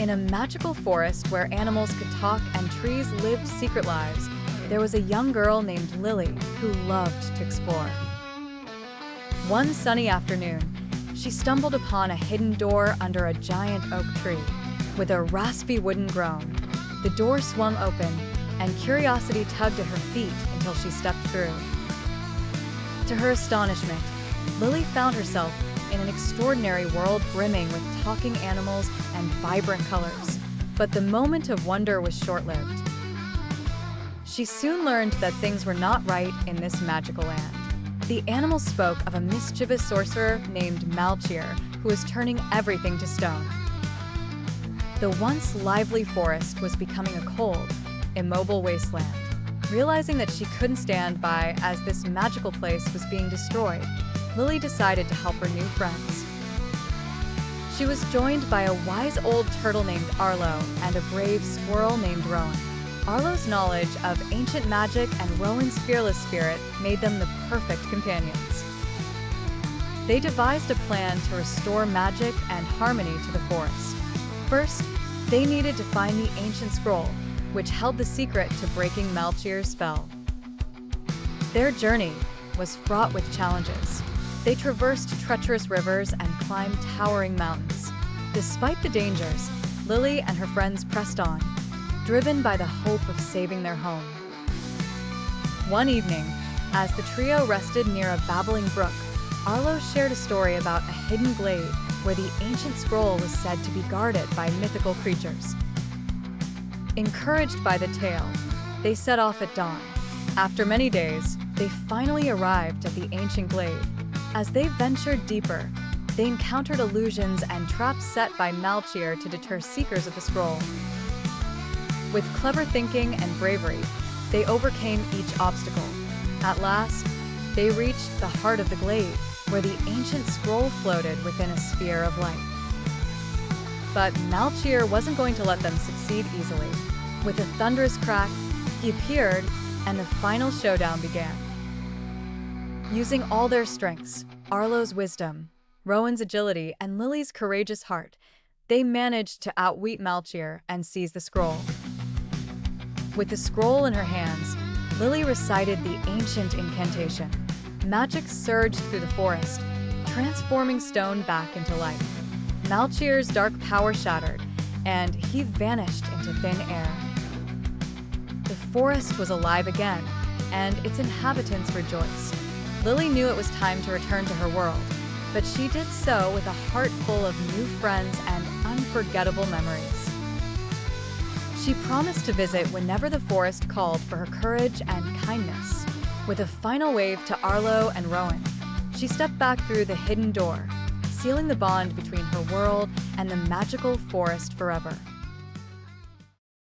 In a magical forest where animals could talk and trees lived secret lives, there was a young girl named Lily who loved to explore. One sunny afternoon, she stumbled upon a hidden door under a giant oak tree. With a raspy wooden groan, the door swung open, and curiosity tugged at her feet until she stepped through. To her astonishment, Lily found herself in an extraordinary world brimming with talking animals and vibrant colors. But the moment of wonder was short-lived. She soon learned that things were not right in this magical land. The animals spoke of a mischievous sorcerer named Malchior who was turning everything to stone. The once lively forest was becoming a cold, immobile wasteland. Realizing that she couldn't stand by as this magical place was being destroyed, Lily decided to help her new friends. She was joined by a wise old turtle named Arlo and a brave squirrel named Rowan. Arlo's knowledge of ancient magic and Rowan's fearless spirit made them the perfect companions. They devised a plan to restore magic and harmony to the forest. First, they needed to find the ancient scroll, which held the secret to breaking Malchior's spell. Their journey was fraught with challenges. They traversed treacherous rivers and climbed towering mountains. Despite the dangers, Lily and her friends pressed on, driven by the hope of saving their home. One evening, as the trio rested near a babbling brook, Arlo shared a story about a hidden glade where the ancient scroll was said to be guarded by mythical creatures. Encouraged by the tale, they set off at dawn. After many days, they finally arrived at the ancient glade. As they ventured deeper, they encountered illusions and traps set by Malchior to deter seekers of the scroll. With clever thinking and bravery, they overcame each obstacle. At last, they reached the heart of the glade, where the ancient scroll floated within a sphere of light. But Malchior wasn't going to let them succeed easily. With a thunderous crack, he appeared, and the final showdown began. Using all their strengths, Arlo's wisdom, Rowan's agility, and Lily's courageous heart, they managed to outwit Malchior and seize the scroll. With the scroll in her hands, Lily recited the ancient incantation. Magic surged through the forest, transforming stone back into light. Malchior's dark power shattered, and he vanished into thin air. The forest was alive again, and its inhabitants rejoiced. Lily knew it was time to return to her world, but she did so with a heart full of new friends and unforgettable memories. She promised to visit whenever the forest called for her courage and kindness. With a final wave to Arlo and Rowan, she stepped back through the hidden door, sealing the bond between her world and the magical forest forever.